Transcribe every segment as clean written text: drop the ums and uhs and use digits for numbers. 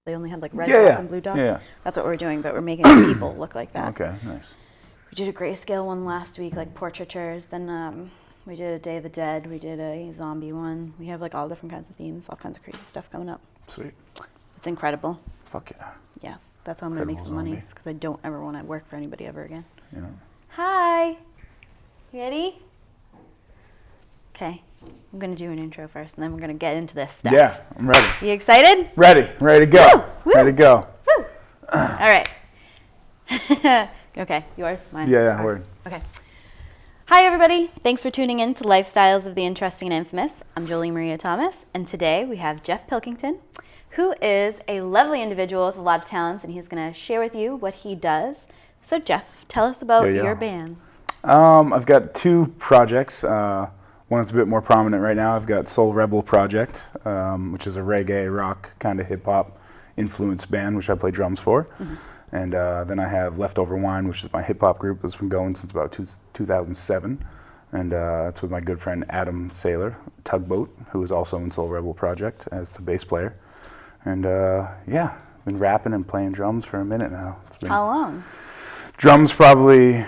They only had like red dots and blue dots. Yeah. That's what we're doing, but we're making people look like that. Okay, nice. We did a grayscale one last week, like portraitures. Then we did a Day of the Dead. We did a zombie one. We have like all different kinds of themes, all kinds of crazy stuff coming up. Sweet. It's incredible. Fuck yeah. Yes, that's how I'm going to make some money, because I don't ever want to work for anybody ever again. Yeah. Hi. Ready? Okay. I'm going to do an intro first, and then we're going to get into this stuff. Yeah, I'm ready. You excited? Ready to go. Woo, woo, ready to go. Woo. All right. Okay, yours, mine. Yeah, word. Okay. Hi, everybody. Thanks for tuning in to Lifestyles of the Interesting and Infamous. I'm Jolene Maria Thomas, and today we have Geoff Pilkington, who is a lovely individual with a lot of talents, and he's going to share with you what he does. So, Geoff, tell us about your band. I've got two projects. One that's a bit more prominent right now. I've got Soul Rebel Project, which is a reggae rock kind of hip hop influenced band, which I play drums for. Mm-hmm. And then I have Leftover Wine, which is my hip hop group that's been going since about 2007. And that's with my good friend Adam Saylor, Tugboat, who is also in Soul Rebel Project as the bass player. And yeah, been rapping and playing drums for a minute now. It's been How long? Drums probably,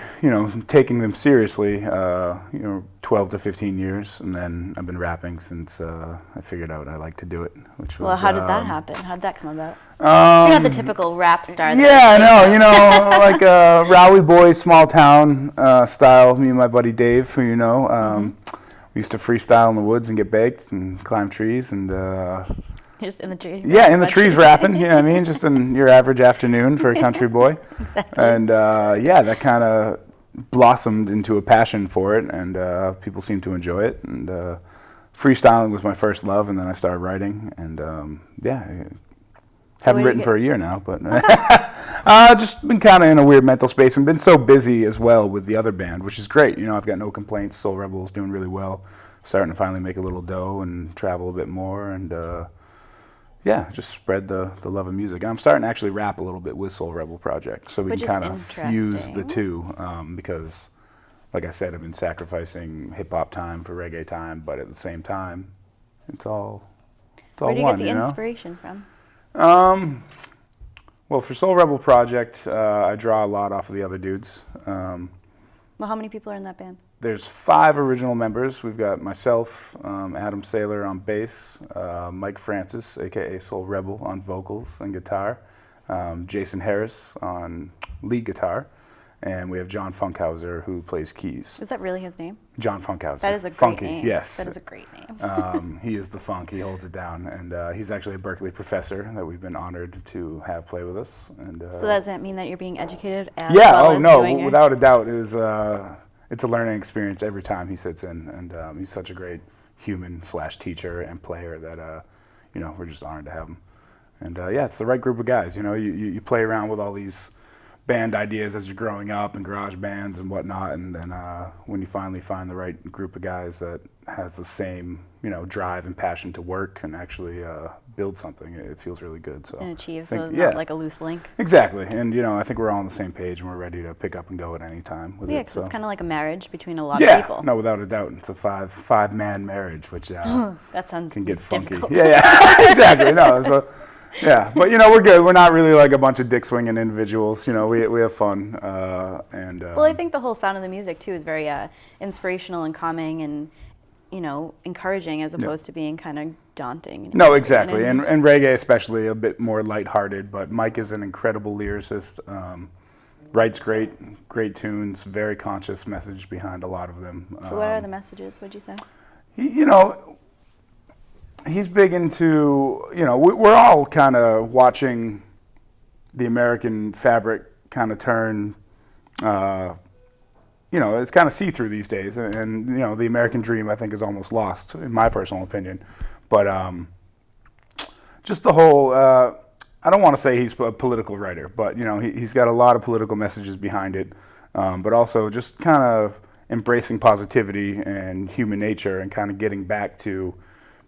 taking them seriously, 12 to 15 years. And then I've been rapping since I figured out I like to do it, which was... Well, how did that happen? How did that come about? You're not the typical rap star. Yeah, I know, like Rowley Boys, small town style. Me and my buddy Dave, who you know, we used to freestyle in the woods and get baked and climb trees and... Just in the trees. Yeah, in the trees rapping, just in your average afternoon for a country boy. Exactly. And yeah, that kind of blossomed into a passion for it, and people seem to enjoy it. And freestyling was my first love, and then I started writing, and yeah, haven't written for a year now, but just been kind of in a weird mental space and been so busy as well with the other band, which is great. I've got no complaints. Soul Rebel's doing really well, starting to finally make a little dough and travel a bit more, and yeah, just spread the love of music. And I'm starting to actually rap a little bit with Soul Rebel Project, so we can kind of fuse the two, because, like I said, I've been sacrificing hip-hop time for reggae time, but at the same time, it's all one, Where do you get the inspiration from? Well, for Soul Rebel Project, I draw a lot off of the other dudes. Well, how many people are in that band? There's 5 original members. We've got myself, Adam Saylor on bass, Mike Francis, a.k.a. Soul Rebel, on vocals and guitar, Jason Harris on lead guitar, and we have John Funkhauser, who plays keys. Is that really his name? John Funkhauser. That is a great Funky, name. Yes. That is a great name. He is the funk. He holds it down. And he's actually a Berkeley professor that we've been honored to have play with us. And so does that mean that you're being educated as yeah, well oh as no, doing without a doubt. It's a learning experience every time he sits in. And he's such a great human / teacher and player that, we're just honored to have him. And yeah, it's the right group of guys. You play around with all these band ideas as you're growing up and garage bands and whatnot, and then when you finally find the right group of guys that has the same drive and passion to work and actually build something, it feels really good. So and achieve, so not like a loose link. Exactly, and I think we're all on the same page and we're ready to pick up and go at any time with it. So it's kind of like a marriage between a lot of people. No, without a doubt, it's a five-man marriage, which that sounds can get funky. Difficult. Yeah, exactly. No, so. Yeah, but we're good. We're not really like a bunch of dick swinging individuals. We have fun. And well, I think the whole sound of the music too is very inspirational and calming and encouraging, as opposed to being kind of daunting. No, exactly, and reggae especially a bit more lighthearted. But Mike is an incredible lyricist. Writes great tunes. Very conscious message behind a lot of them. So what are the messages? What'd you say? He's big into, we're all kind of watching the American fabric kind of turn, it's kind of see-through these days. And the American dream, I think, is almost lost, in my personal opinion. But just the whole, I don't want to say he's a political writer, but, he's got a lot of political messages behind it. But also just kind of embracing positivity and human nature and kind of getting back to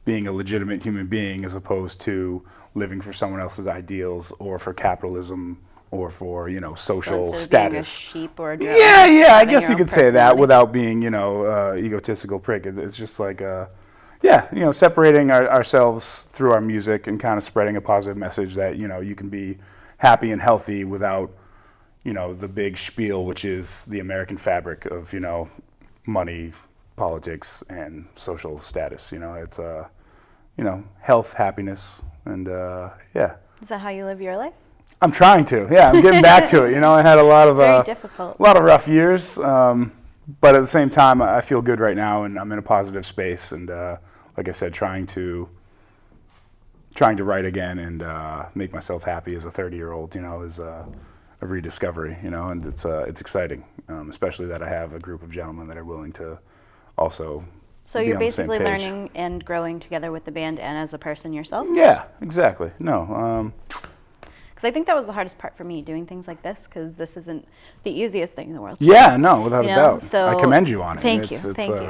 being a legitimate human being as opposed to living for someone else's ideals or for capitalism or for social status. Being a sheep or a I guess you could say that without being egotistical prick. It's just like yeah, separating ourselves through our music and kind of spreading a positive message that, you can be happy and healthy without, the big spiel, which is the American fabric of, money, politics, and social status. It's, health, happiness, and yeah. Is that how you live your life? I'm trying to. Yeah, I'm getting back to it. I had a lot of very difficult. A lot of rough years, but at the same time, I feel good right now, and I'm in a positive space. And like I said, trying to write again and make myself happy as a 30-year-old, is a rediscovery. And it's exciting, especially that I have a group of gentlemen that are willing to also. So you're basically learning and growing together with the band and as a person yourself? Yeah, exactly. No. Because I think that was the hardest part for me, doing things like this, because this isn't the easiest thing in the world. Yeah, no, without a doubt. So I commend you on it. Thank you.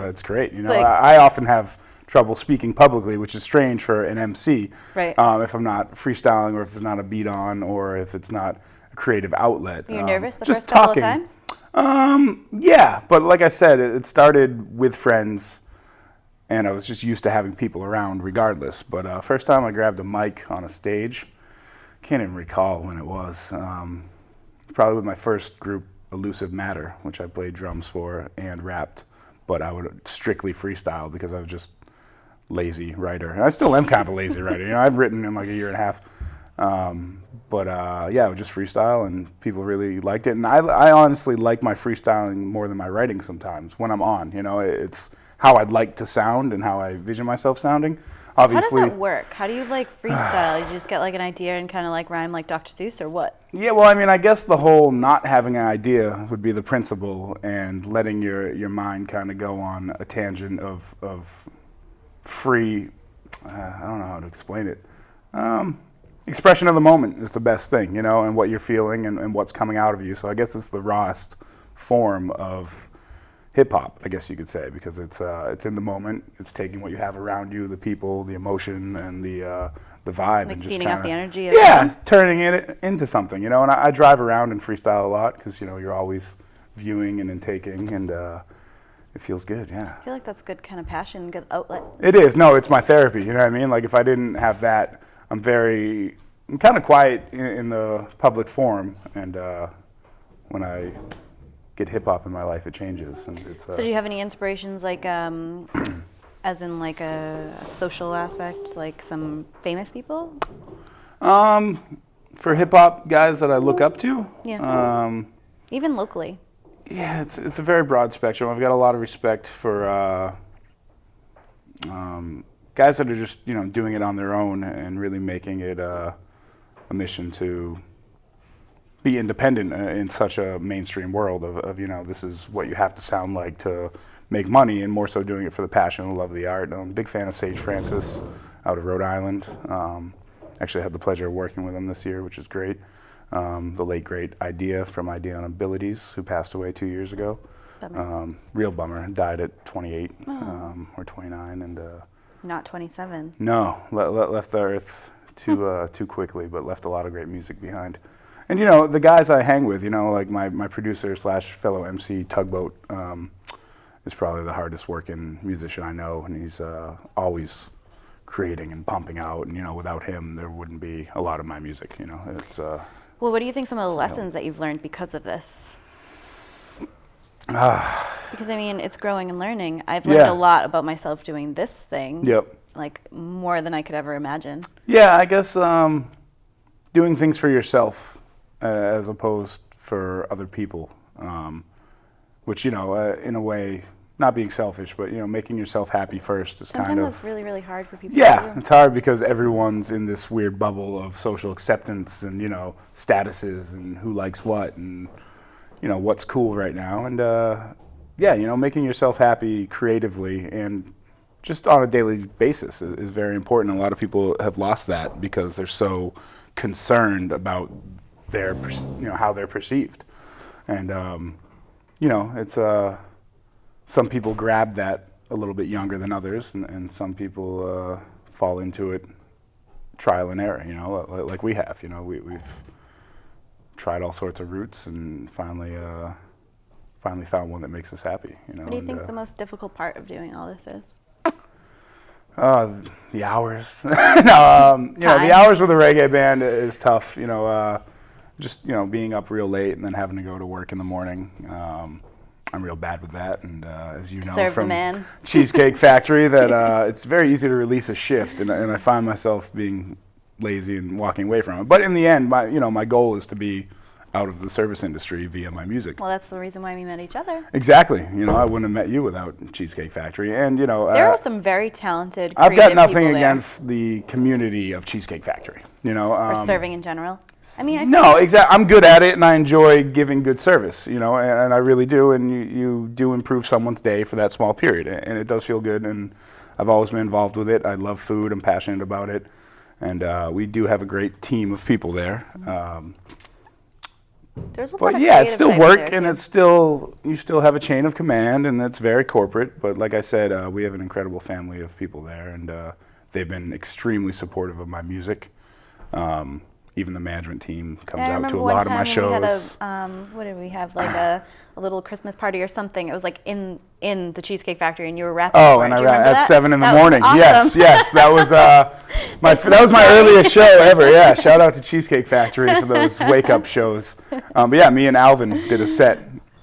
It's great. I often have trouble speaking publicly, which is strange for an MC. Right. If I'm not freestyling, or if there's not a beat on, or if it's not a creative outlet. You're nervous the just first couple of times? Yeah, but like I said, it started with friends. And I was just used to having people around regardless. But first time I grabbed a mic on a stage, can't even recall when it was. Probably with my first group, Elusive Matter, which I played drums for and rapped. But I would strictly freestyle because I was just lazy writer. And I still am kind of a lazy writer. I've written in like a year and a half. But yeah, I would just freestyle, and people really liked it. And I honestly like my freestyling more than my writing sometimes when I'm on. It's how I'd like to sound and how I vision myself sounding. Obviously, how does that work? How do you freestyle? You just get an idea and kind of rhyme like Dr. Seuss, or what? Yeah, well, I guess the whole not having an idea would be the principle, and letting your mind kind of go on a tangent of free. I don't know how to explain it. Expression of the moment is the best thing, and what you're feeling and what's coming out of you. So I guess it's the rawest form of hip hop, I guess you could say, because it's in the moment. It's taking what you have around you, the people, the emotion, and the vibe, and just feeding off the energy. Turning it into something, And I drive around and freestyle a lot because you're always viewing and intaking, and it feels good. Yeah. I feel like that's good kind of passion, good outlet. It is. No, it's my therapy. You know what I mean? Like if I didn't have that, I'm kind of quiet in the public forum, and when I get hip hop in my life, it changes. And it's. So do you have any inspirations, as in a social aspect, like some famous people? For hip hop guys that I look up to. Yeah. Even locally. Yeah, it's a very broad spectrum. I've got a lot of respect for guys that are just doing it on their own and really making it a mission to be independent in such a mainstream world of this is what you have to sound like to make money, and more so doing it for the passion and love of the art. I'm a big fan of Sage Francis out of Rhode Island. Actually, I had the pleasure of working with him this year, which is great. The late great Idea from Idea on Abilities, who passed away 2 years ago. Real bummer. Died at 28 or 29, and not 27. No, left the earth too quickly, but left a lot of great music behind. And the guys I hang with, like my producer / fellow MC Tugboat, is probably the hardest working musician I know, and he's always creating and pumping out. And without him, there wouldn't be a lot of my music. It's. Well, what do you think some of the lessons that you've learned because of this? Because it's growing and learning. I've learned a lot about myself doing this thing. Yep. More than I could ever imagine. Yeah, I guess doing things for yourself as opposed for other people, which in a way, not being selfish, but making yourself happy first is Sometimes kind of. That's really, really hard for people. Yeah, it's hard because everyone's in this weird bubble of social acceptance and statuses and who likes what and what's cool right now, and making yourself happy creatively and just on a daily basis is very important. A lot of people have lost that because they're so concerned about their how they're perceived, and it's some people grab that a little bit younger than others, and some people fall into it trial and error, like we have. We've tried all sorts of routes and finally found one that makes us happy. What do you think the most difficult part of doing all this is? The hours. No, the hours with a reggae band is tough. Just being up real late and then having to go to work in the morning. I'm real bad with that, and as you know Serve from the man. Cheesecake Factory, that it's very easy to release a shift, and I find myself being lazy and walking away from it. But in the end, my goal is to be out of the service industry via my music. Well, that's the reason why we met each other. Exactly. I wouldn't have met you without Cheesecake Factory, and there are some very talented, I've creative got nothing people there. against the community of Cheesecake Factory. Or serving in general. No, exactly. I'm good at it, and I enjoy giving good service. And I really do. And you do improve someone's day for that small period, and it does feel good. And I've always been involved with it. I love food. I'm passionate about it, and we do have a great team of people there. There's a lot of it's still creative work, there, and too. you still have a chain of command, and that's very corporate. But like I said, we have an incredible family of people there, and they've been extremely supportive of my music. Even the management team comes out to a lot of my shows. We had what did we have, like a little Christmas party or something? It was like in the Cheesecake Factory, and you were rapping. Oh, and I rapped at 7 in the morning. Awesome. Yes, that was that was my earliest show ever. Yeah, shout out to Cheesecake Factory for those wake up shows. But yeah, me and Alvin did a set.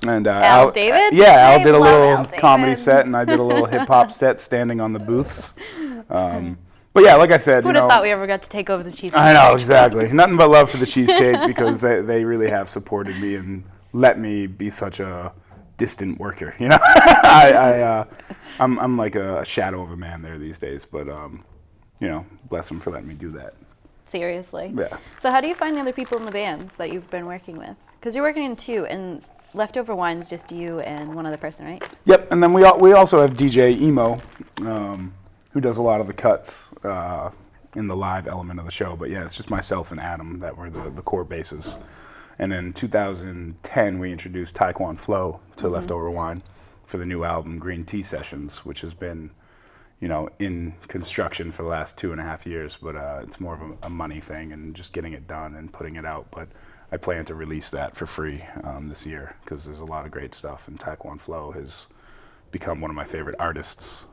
And Al David? Yeah, Al did a love little Al David. comedy set, and I did a little hip hop set standing on the booths. But yeah, like I said, Who would have thought we ever got to take over the Cheesecake I know, Factory? exactly. Nothing but love for the cheesecake, because they really have supported me and let me be such a distant worker. I'm like a shadow of a man there these days, but bless them for letting me do that. Seriously. Yeah. So how do you find the other people in the bands that you've been working with? Because you're working in 2, and Leftover Wine's just you and one other person, right? Yep, and then we also have DJ Emo, who does a lot of the cuts in the live element of the show. But yeah, it's just myself and Adam that were the core bases. And in 2010, we introduced Taekwon Flow to Leftover Wine for the new album Green Tea Sessions, which has been, in construction for the last 2.5 years. But it's more of a money thing and just getting it done and putting it out. But I plan to release that for free this year, because there's a lot of great stuff. And Taekwon Flow has become one of my favorite artists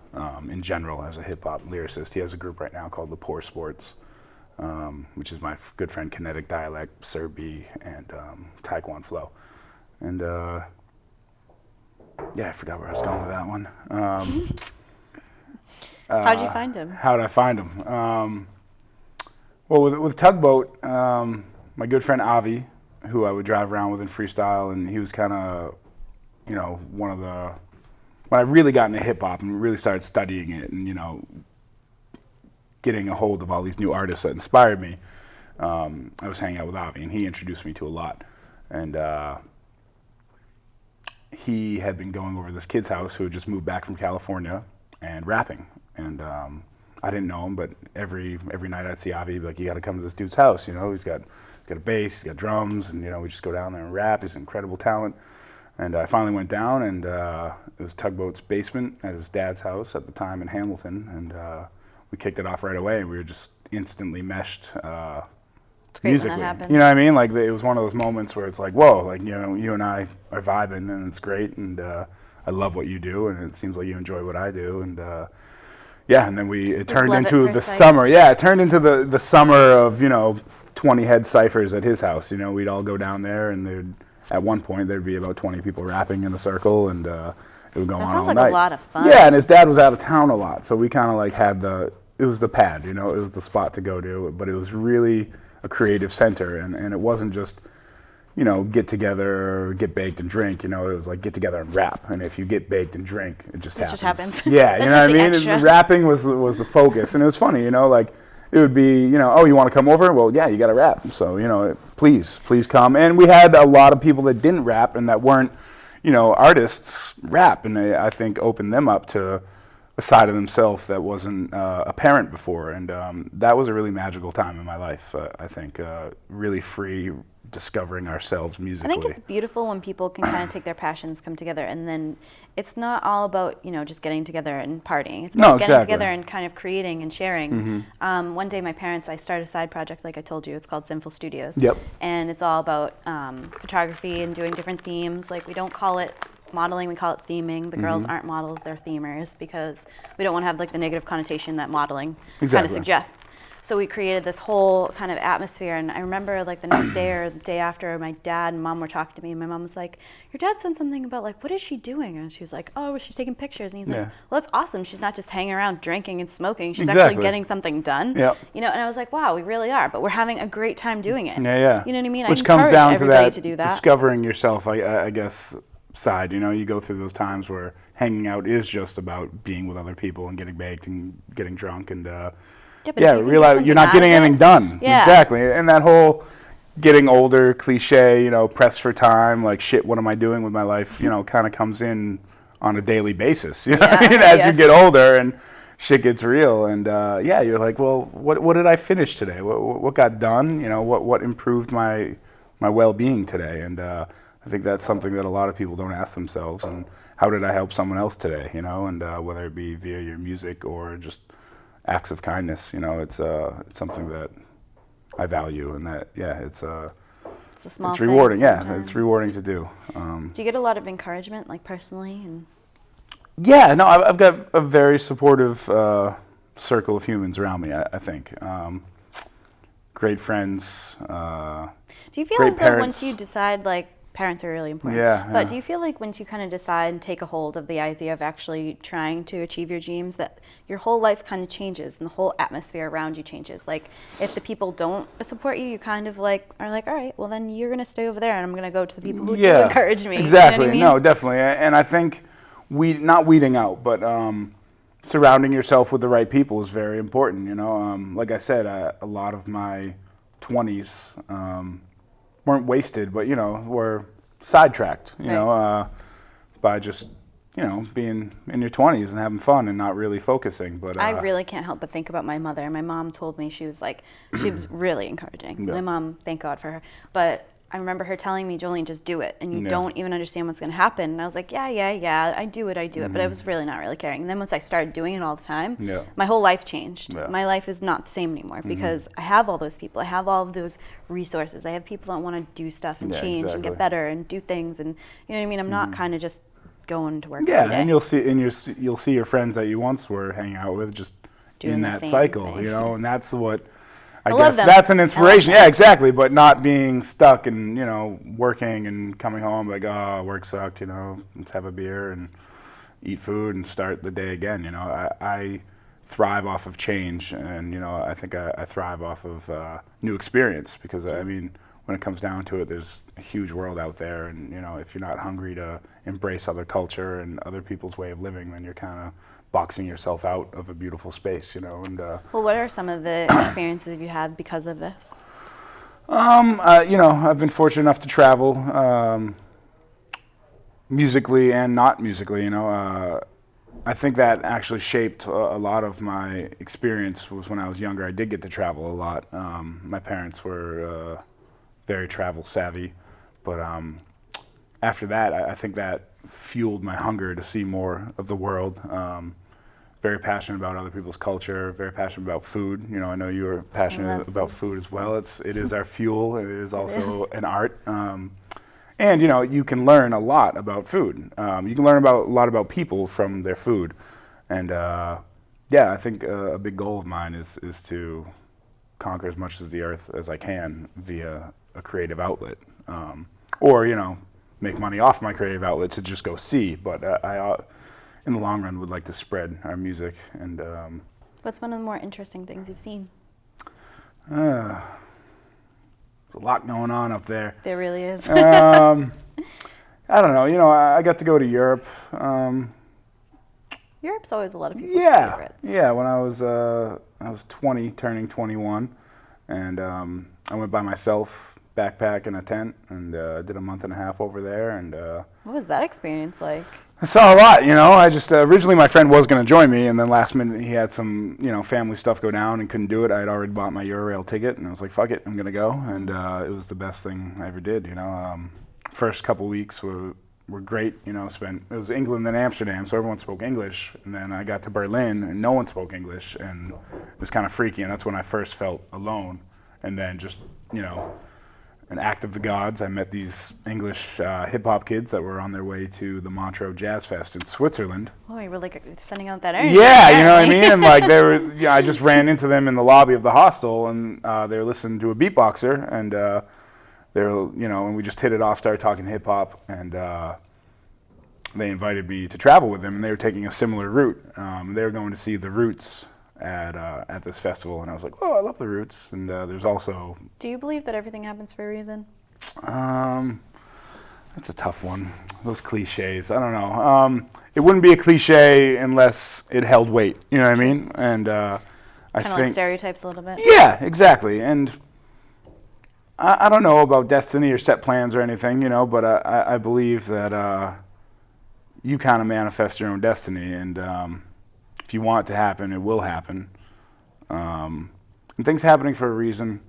in general as a hip-hop lyricist. He has a group right now called The Poor Sports, which is my good friend Kinetic Dialect, Sir B, and Taekwon Flow. And I forgot where I was going with that one. How'd you find him? How did I find him? Well, with Tugboat, my good friend Avi, who I would drive around with in freestyle, and he was kind of, one of the... When I really got into hip-hop and really started studying it and, getting a hold of all these new artists that inspired me, I was hanging out with Avi, and he introduced me to a lot. And he had been going over to this kid's house who had just moved back from California and rapping. And I didn't know him, but every night I'd see Avi, he'd be like, you got to come to this dude's house. He's got a bass, he's got drums, and, we just go down there and rap. He's an incredible talent. And I finally went down, and it was Tugboat's basement at his dad's house at the time in Hamilton, and we kicked it off right away, and we were just instantly meshed It's great musically. when that happens. You know what I mean? Like, it was one of those moments where it's like, whoa, like, you and I are vibing, and it's great, and I love what you do, and it seems like you enjoy what I do, and and then it turned into the summer. Yeah, it turned into the summer of 20 head ciphers at his house. We'd all go down there, and at one point, there'd be about 20 people rapping in a circle, and it would go on all night. That sounds like a lot of fun. Yeah, and his dad was out of town a lot, so we kind of like had it was the pad, it was the spot to go to, but it was really a creative center, and it wasn't just, get together or get baked and drink, it was like get together and rap, and if you get baked and drink, it just happens. Yeah, you know what I mean? Rapping was the focus, and it was funny, like, it would be, oh, you want to come over? Well, yeah, you got to rap. So, please come. And we had a lot of people that didn't rap and that weren't, artists rap. And I think opened them up to a side of themselves that wasn't apparent before. And that was a really magical time in my life, I think. Really free, discovering ourselves musically. I think it's beautiful when people can kind of take their passions, come together, and then it's not all about, just getting together and partying. It's about getting together and kind of creating and sharing. One day I started a side project, like I told you. It's called Soulful Studios. Yep. And it's all about photography and doing different themes. Like, we don't call it modeling, we call it theming. The girls aren't models, they're themers, because we don't want to have like the negative connotation that modeling kind of suggests. So we created this whole kind of atmosphere, and I remember like the next day or the day after, my dad and mom were talking to me, and my mom was like, your dad said something about like, what is she doing? And she was like, oh, she's taking pictures. And he's like, well, that's awesome. She's not just hanging around drinking and smoking. She's actually getting something done. Yep. You know, and I was like, wow, we really are, but we're having a great time doing it. Yeah, yeah. You know what I mean? Which comes down to that, discovering yourself, I guess, side. You know, you go through those times where hanging out is just about being with other people and getting baked and getting drunk and realize you're not getting anything done. Yeah. Exactly. And that whole getting older cliche, you know, pressed for time, like shit, what am I doing with my life, you know, kind of comes in on a daily basis, you know what I mean? As you get older and shit gets real. And you're like, well, what did I finish today? What got done? You know, what improved my well-being today? And I think that's something that a lot of people don't ask themselves. And how did I help someone else today? You know, and whether it be via your music or just acts of kindness, you know, it's something that I value, and that it's a small, it's rewarding. It's rewarding to do. Do you get a lot of encouragement, like personally? And yeah, no, I've got a very supportive circle of humans around me. I think great friends. Do you feel as though once you decide, like, parents are really important. But do you feel like once you kind of decide and take a hold of the idea of actually trying to achieve your dreams, that your whole life kind of changes and the whole atmosphere around you changes? Like, if the people don't support you, you kind of like are like, all right, well then you're going to stay over there and I'm going to go to the people who do encourage me. Exactly. You know what I mean? No, definitely. And I think not weeding out, but surrounding yourself with the right people is very important. You know, like I said, a lot of my 20s weren't wasted, but, you know, were sidetracked, you know, by just, you know, being in your 20s and having fun and not really focusing. But I really can't help but think about my mother. My mom told me, she was like, she was really encouraging. My mom, thank God for her. But I remember her telling me, Jolene, just do it. And you don't even understand what's going to happen. And I was like, yeah, I do it. But I was really not really caring. And then once I started doing it all the time, my whole life changed. My life is not the same anymore because I have all those people. I have all of those resources. I have people that want to do stuff and change and get better and do things. And you know what I mean? I'm not kind of just going to work every day. And you'll see your friends that you once were hanging out with just doing in that cycle, thing. You know, and that's what I guess that's an inspiration. Yeah, exactly. But not being stuck and, you know, working and coming home like, oh, work sucked, you know, let's have a beer and eat food and start the day again. You know, I thrive off of change, and, you know, I think I thrive off of new experience because, I mean, when it comes down to it, there's a huge world out there, and, you know, if you're not hungry to embrace other culture and other people's way of living, then you're kind of boxing yourself out of a beautiful space, you know. And well, what are some of the experiences you had because of this? You know, I've been fortunate enough to travel musically and not musically. You know, I think that actually shaped a lot of my experience. Was when I was younger, I did get to travel a lot. My parents were very travel savvy, but after that, I think that fueled my hunger to see more of the world. Very passionate about other people's culture, very passionate about food. You know, I know you are passionate about food as well. It is our fuel, and it is also an art. And, you know, you can learn a lot about food. You can learn a lot about people from their food. And, I think a big goal of mine is to conquer as much of the earth as I can via a creative outlet. Or, you know, make money off my creative outlet to just go see. But I in the long run, would like to spread our music. And what's one of the more interesting things you've seen? There's a lot going on up there. There really is. I don't know. You know, I got to go to Europe. Europe's always a lot of people's favorites. Yeah. When I was 20, turning 21, and I went by myself, backpack in a tent, and did a month and a half over there. And what was that experience like? I saw a lot, you know. I just originally my friend was going to join me, and then last minute he had some, you know, family stuff go down and couldn't do it. I had already bought my Eurail ticket, and I was like, "Fuck it, I'm going to go." And it was the best thing I ever did, you know. First couple weeks were great, you know. It was England and Amsterdam, so everyone spoke English, and then I got to Berlin, and no one spoke English, and it was kind of freaky, and that's when I first felt alone. And then just, you know, an act of the gods. I met these English hip-hop kids that were on their way to the Montreux Jazz Fest in Switzerland. Oh, you were like sending out that energy. Yeah, you know what I mean? And like they were, yeah, I just ran into them in the lobby of the hostel, and they were listening to a beatboxer, and they were, you know, and we just hit it off, started talking hip-hop, and they invited me to travel with them, and they were taking a similar route. They were going to see the Roots at this festival, and I was like, oh, I love the Roots. And there's also... Do you believe that everything happens for a reason? That's a tough one. Those cliches, I don't know. It wouldn't be a cliche unless it held weight, you know what I mean? And I think... Kind of like stereotypes a little bit? Yeah, exactly. And I don't know about destiny or set plans or anything, you know, but I believe that you kind of manifest your own destiny, and if you want it to happen, it will happen. And things happening for a reason,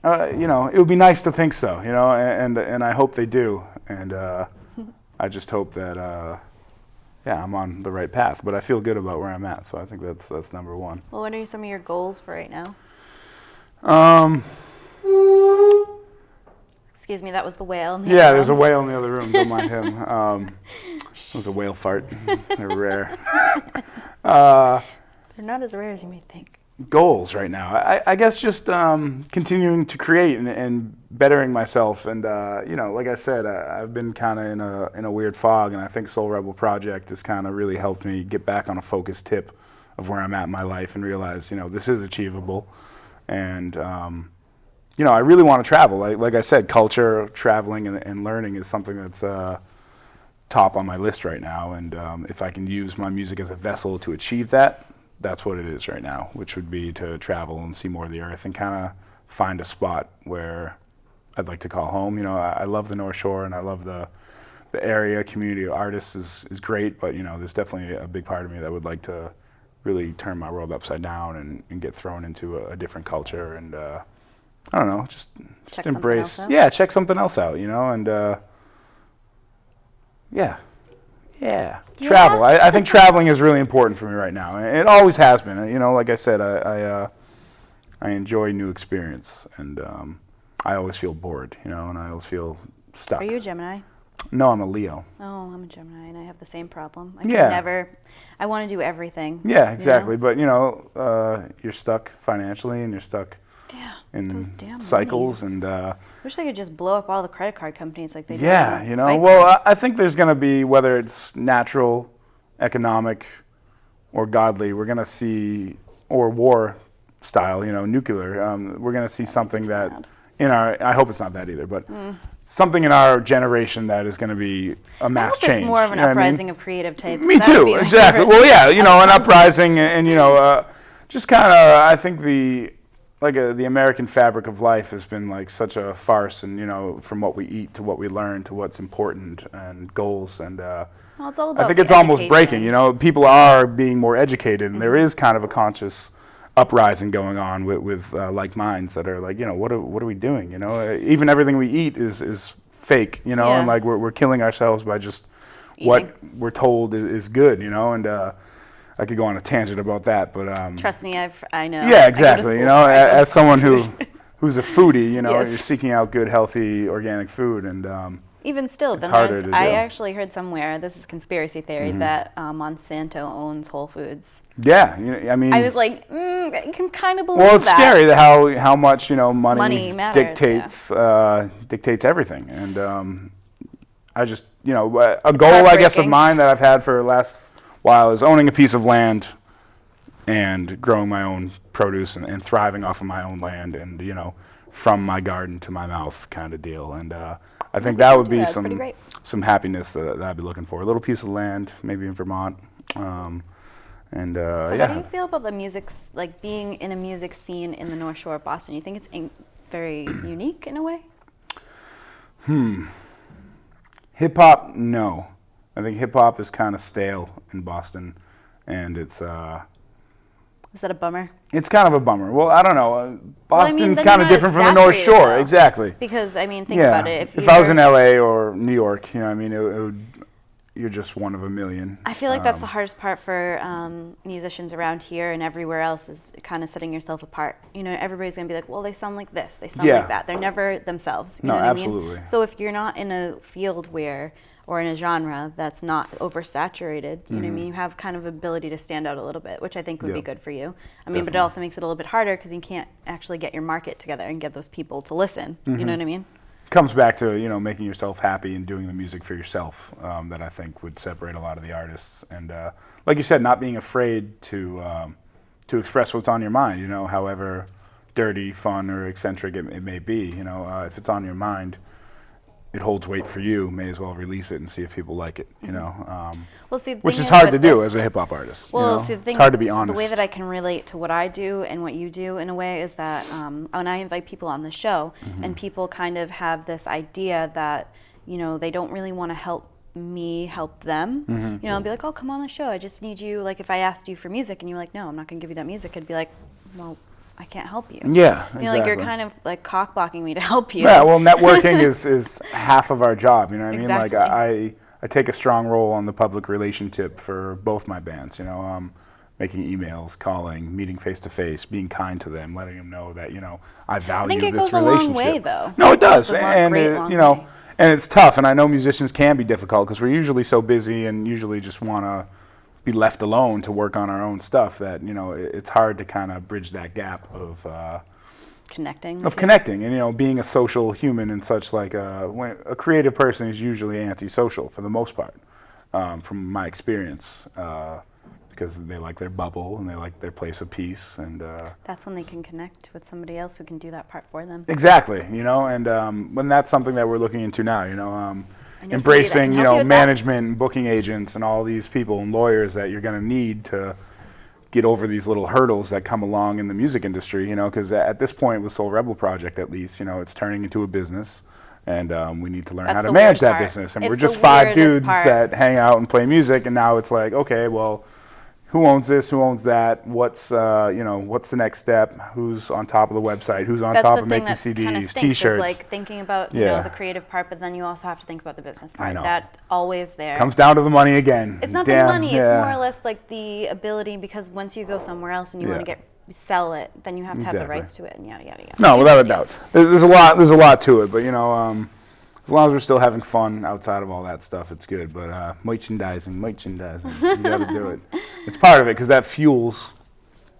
you know, it would be nice to think so, you know, and I hope they do. And I just hope that, yeah, I'm on the right path. But I feel good about where I'm at, so I think that's number one. Well, what are some of your goals for right now? Excuse me, that was the whale. Yeah, there's a whale in the other room. Don't mind him. It was a whale fart. They're rare. They're not as rare as you may think. Goals right now. I guess just continuing to create and bettering myself. And, you know, like I said, I've been kind of in a weird fog, and I think Soul Rebel Project has kind of really helped me get back on a focused tip of where I'm at in my life and realize, you know, this is achievable. And, you know, I really want to travel. Like I said, culture, traveling, and learning is something that's top on my list right now. And if I can use my music as a vessel to achieve that, that's what it is right now, which would be to travel and see more of the earth and kind of find a spot where I'd like to call home. You know, I love the North Shore, and I love the area. Community of artists is great, but, you know, there's definitely a big part of me that would like to really turn my world upside down and get thrown into a different culture. And I don't know, just embrace. Yeah, check something else out, you know, and yeah, travel. I think traveling is really important for me right now. And it always has been. You know, like I said, I enjoy new experience, and I always feel bored, you know, and I always feel stuck. Are you a Gemini? No, I'm a Leo. Oh, I'm a Gemini, and I have the same problem. I want to do everything. Yeah, exactly. You know? But, you know, you're stuck financially, and you're stuck in cycles. Monies. And wish they could just blow up all the credit card companies like they do. Yeah, you know. Well, I think there's going to be, whether it's natural, economic, or godly, we're going to see, or war style, you know, nuclear, we're going to see something that in our, I hope it's not that either, but something in our generation that is going to be a mass change. It's more of an uprising of creative types. Me too, exactly. Well, yeah, you know, an uprising, and you know, just kind of, I think the American fabric of life has been like such a farce, and, you know, from what we eat to what we learn to what's important and goals, and well, it's all about I think it's almost breaking, you know. People are being more educated, and there is kind of a conscious uprising going on with like minds that are like, you know, what are we doing, you know? Even everything we eat is fake, you know, and like we're killing ourselves by just eating what we're told is good, you know, and I could go on a tangent about that, but trust me, I know. Yeah, exactly. You know, as someone who's a foodie, you know, you're seeking out good, healthy, organic food, and even still, then I actually heard somewhere, this is conspiracy theory, that Monsanto owns Whole Foods. Yeah, you know, I mean, I was like, I can kind of believe that. Well, it's scary how much, you know, money matters, dictates everything, and I just, you know, a goal, I guess, of mine that I've had for the last while is owning a piece of land and growing my own produce and thriving off of my own land, and, you know, from my garden to my mouth kind of deal. And I think that would be some happiness that I'd be looking for. A little piece of land, maybe in Vermont. So how do you feel about the music, like being in a music scene in the North Shore of Boston? You think it's very unique in a way? Hip hop, no. I think hip hop is kind of stale in Boston, and it's. Is that a bummer? It's kind of a bummer. Well, I don't know. Boston's kind of different from the North Shore, though. Exactly. Because I mean, think about it. If I was in LA or New York, you know, I mean, it would. you're just one of a million. I feel like that's the hardest part for musicians around here and everywhere else is kind of setting yourself apart. You know, everybody's going to be like, well, they sound like this, they sound like that. They're never themselves. You know what absolutely. I mean? So if you're not in a field where, or in a genre that's not oversaturated, you know what I mean? You have kind of ability to stand out a little bit, which I think would be good for you. I mean, but it also makes it a little bit harder because you can't actually get your market together and get those people to listen. You know what I mean? Comes back to, you know, making yourself happy and doing the music for yourself, that I think would separate a lot of the artists. And like you said, not being afraid to express what's on your mind, you know, however dirty, fun, or eccentric it may be. You know, if it's on your mind, it holds weight for you. May as well release it and see if people like it, you know. Well, see, which is hard to do as a hip-hop artist. Well, you know? see, the thing, it's hard to be honest. The way that I can relate to what I do and what you do in a way is that when I invite people on the show and people kind of have this idea that, you know, they don't really want to help me help them. You know, I'll be like, oh, come on the show. I just need you. Like if I asked you for music and you're like, no, I'm not going to give you that music, I'd be like, well, I can't help you. Yeah, you know, like you're kind of like cock blocking me to help you. Yeah, well, networking is half of our job. You know what I mean? Like I take a strong role on the public relationship for both my bands. You know, making emails, calling, meeting face to face, being kind to them, letting them know that, you know, I value this relationship. I think it goes a long way, though. No, it does, and you know, and it's tough. And I know musicians can be difficult because we're usually so busy and usually just want to be left alone to work on our own stuff that, you know, it's hard to kind of bridge that gap of connecting and, you know, being a social human and such. Like when a creative person is usually antisocial for the most part, from my experience, because they like their bubble and they like their place of peace, and that's when they can connect with somebody else who can do that part for them. Exactly, you know, and when that's something that we're looking into now, you know, embracing, you know, management and booking agents and all these people and lawyers that you're going to need to get over these little hurdles that come along in the music industry, you know, because at this point with Soul Rebel Project, at least, you know, it's turning into a business, and we need to learn how to manage that business. And we're just 5 dudes that hang out and play music, and now it's like, okay, well, who owns this? Who owns that? What's you know, what's the next step? Who's on top of the website? Who's on top of making CDs, T-shirts? Like thinking about you know the creative part, but then you also have to think about the business part. I know. That's always there. Comes down to the money again. It's not the money. It's more or less like the ability, because once you go somewhere else and you want to sell it, then you have to have the rights to it and yada yada yada. No, without a doubt. There's a lot to it, but you know. As long as we're still having fun outside of all that stuff, it's good. But merchandising, you got to do it. It's part of it because that fuels,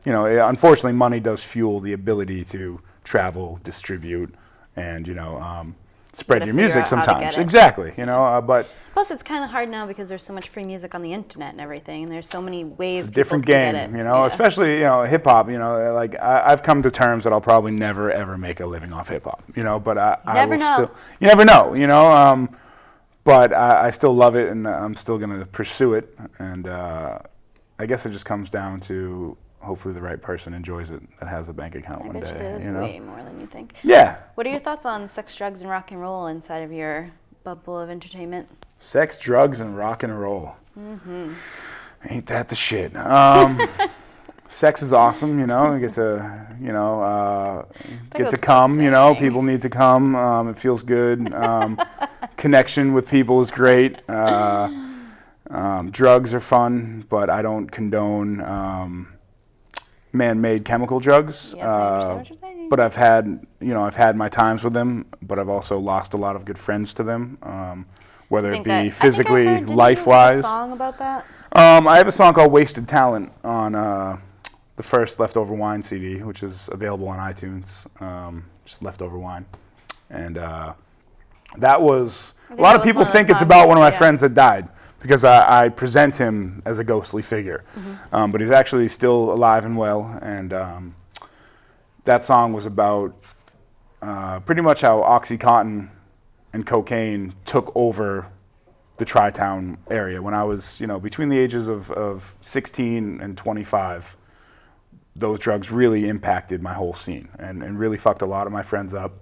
you know, unfortunately money does fuel the ability to travel, distribute, and, you know, spread your music sometimes. Exactly, you know, but... Plus, it's kind of hard now because there's so much free music on the internet and everything, and there's so many ways it's a different game, get it. You know, especially, you know, hip-hop, you know, like, I've come to terms that I'll probably never, ever make a living off hip-hop, you know, but I will still... You never know, you know, but I still love it, and I'm still going to pursue it, and I guess it just comes down to hopefully the right person enjoys it that has a bank account one day. I bet it is way more than you think. Yeah. What are your thoughts on sex, drugs, and rock and roll inside of your bubble of entertainment? Sex, drugs, and rock and roll. Ain't that the shit? Sex is awesome, you know. You get to, you know, get to come. You know, people need to come. It feels good. Connection with people is great. Drugs are fun, but I don't condone man-made chemical drugs. Yes, I understand what you're saying. But I've had my times with them, but I've also lost a lot of good friends to them, whether it be physically, life-wise. I think I heard, didn't you have a song about that? I have a song called Wasted Talent on the first Leftover Wine CD, which is available on iTunes, just Leftover Wine. And that was, a lot of people think it's about one of my friends that died, because I present him as a ghostly figure. But he's actually still alive and well, and that song was about pretty much how OxyContin and cocaine took over the Tri-Town area. When I was, you know, between the ages of 16 and 25, those drugs really impacted my whole scene and really fucked a lot of my friends up.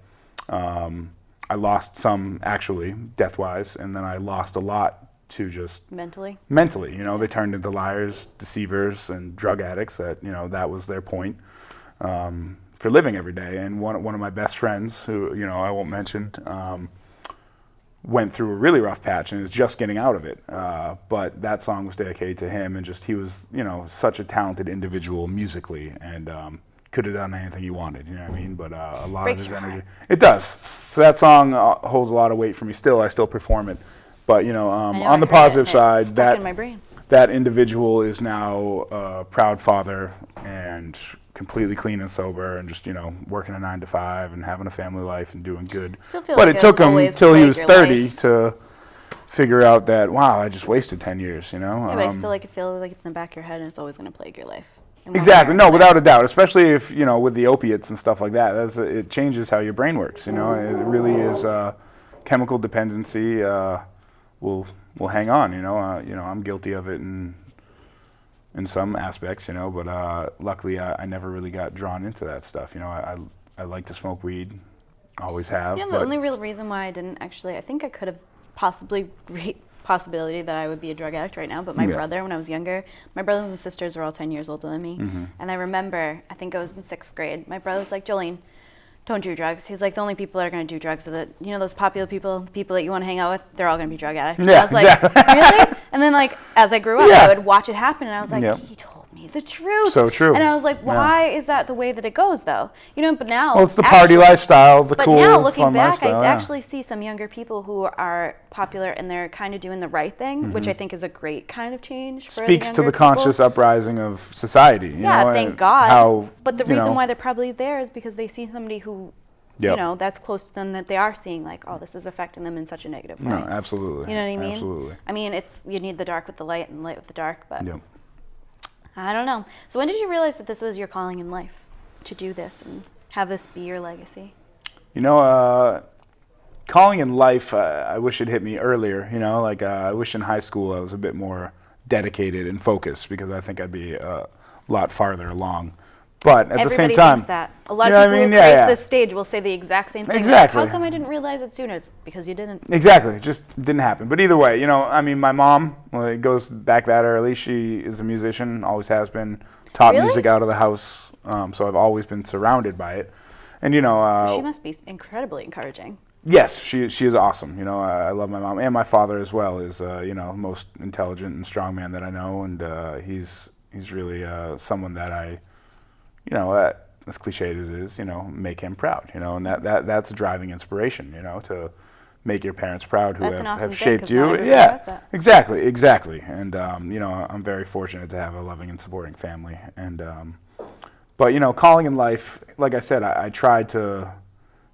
I lost some, actually, death-wise, and then I lost a lot to just... Mentally, you know, they turned into liars, deceivers, and drug addicts that, you know, that was their point for living every day. And one of my best friends, who, you know, I won't mention, went through a really rough patch and is just getting out of it. But that song was dedicated to him, and just he was, you know, such a talented individual musically, and could have done anything he wanted, you know what I mean? But a lot Breaks of his your energy. heart. It does. So that song holds a lot of weight for me still. I still perform it. But, you know, I know, on I the heard it, positive and it side, stuck in my brain. that individual is now a proud father and completely clean and sober, and just, you know, working a 9 to 5 and having a family life and doing good. Still feel But like it took him till he was 30 life. to figure out that, wow, I just wasted 10 years, you know? Yeah, but I still like feel like it's in the back of your head, and it's always going to plague your life. Exactly. No, without a doubt. Especially if, you know, with the opiates and stuff like that, it changes how your brain works. You know, it really is chemical dependency. Will hang on. You know, I'm guilty of it in some aspects. You know, but luckily I never really got drawn into that stuff. You know, I like to smoke weed, always have. Yeah, the only real reason why I didn't actually, I think I could have possibility that I would be a drug addict right now, but my brother, when I was younger, my brothers and sisters are all 10 years older than me, and I remember, I think I was in 6th grade, my brother was like, Jolene, don't do drugs. He's like, the only people that are going to do drugs are you know, those popular people, the people that you want to hang out with, they're all going to be drug addicts. Yeah, and I was like, really? And then, like, as I grew up, I would watch it happen, and I was like, he told me the truth. So true. And I was like, why is that the way that it goes, though? You know, but now... Well, it's the party lifestyle, the cool, But now, looking fun back, lifestyle, I actually see some younger people who are popular, and they're kind of doing the right thing, which I think is a great kind of change for speaks the to the younger people. conscious uprising of society. You know, thank God. How, but the reason why they're probably there is because they see somebody who... You know, that's close to them, that they are seeing, like, oh, this is affecting them in such a negative way. No, absolutely. You know what I mean? Absolutely. I mean, you need the dark with the light and the light with the dark, but I don't know. So when did you realize that this was your calling in life, to do this and have this be your legacy? You know, calling in life, I wish it hit me earlier. You know, like I wish in high school I was a bit more dedicated and focused, because I think I'd be a lot farther along. But at the same time, thinks that. A lot of people who face this stage will say the exact same thing. Exactly. Like, how come I didn't realize it sooner? It's because you didn't. Exactly. It just didn't happen. But either way, you know, I mean, my mom, well, it goes back that early. She is a musician, always has been, taught music out of the house. So I've always been surrounded by it. And, you know... so she must be incredibly encouraging. Yes, she is awesome. You know, I love my mom. And my father as well is, you know, most intelligent and strong man that I know. And he's really someone that I, you know... as cliched as it is, you know, make him proud, you know, and that's a driving inspiration, you know, to make your parents proud who have shaped you. Yeah, exactly. And, you know, I'm very fortunate to have a loving and supporting family. And, but, you know, calling in life, like I said, I tried to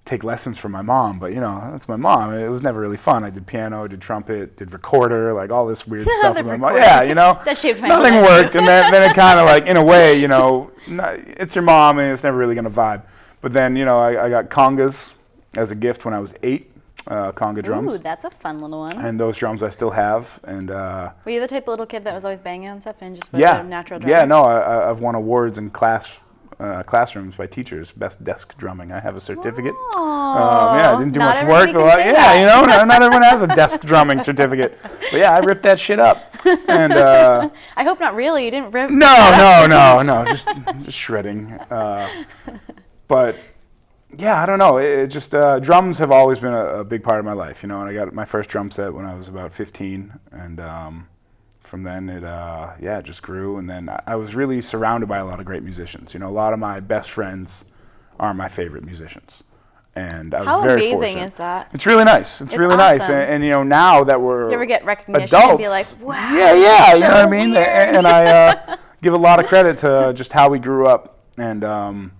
take lessons from my mom, but, you know, that's my mom. It was never really fun. I did piano, did trumpet, did recorder, like all this weird stuff with my mom. Yeah, you know, that shaped my nothing worked. And then it kind of like, in a way, you know, it's your mom and it's never really going to vibe. But then, you know, I got congas as a gift when I was 8, conga drums. Ooh, that's a fun little one. And those drums I still have. And were you the type of little kid that was always banging on stuff and just was a natural drummer? Yeah, no, I've won awards in classrooms by teachers, best desk drumming. I have a certificate. Yeah, I didn't do much work. Yeah, you know, not everyone has a desk drumming certificate. But yeah, I ripped that shit up. And I hope not really. You didn't rip. No, just shredding. But yeah, I don't know. It just drums have always been a big part of my life. You know, and I got my first drum set when I was about 15, and from then it just grew. And then I was really surrounded by a lot of great musicians. You know, a lot of my best friends are my favorite musicians. And I was very fortunate. How amazing is that? It's really nice. It's really awesome. Nice. And you know, now that we're you ever get recognition adults, and be like, wow. Yeah, you know what I mean? Weird. And I give a lot of credit to just how we grew up. And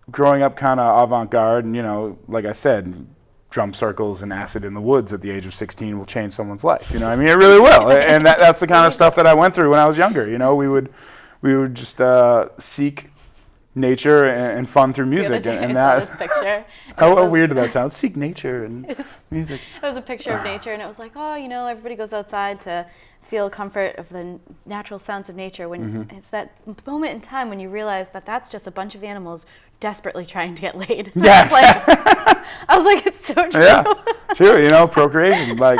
growing up kind of avant-garde, and, you know, like I said, drum circles and acid in the woods at the age of 16 will change someone's life. You know what I mean? It really will. And that's the kind of stuff that I went through when I was younger. You know, we would just seek nature and fun through music. And that. This picture. How weird did that sound? Seek nature and music. It was a picture of nature, and it was like, oh, you know, everybody goes outside to feel comfort of the natural sounds of nature. When it's that moment in time when you realize that that's just a bunch of animals desperately trying to get laid. Yes. I was like, it's so true. Yeah, true. You know, procreation. Like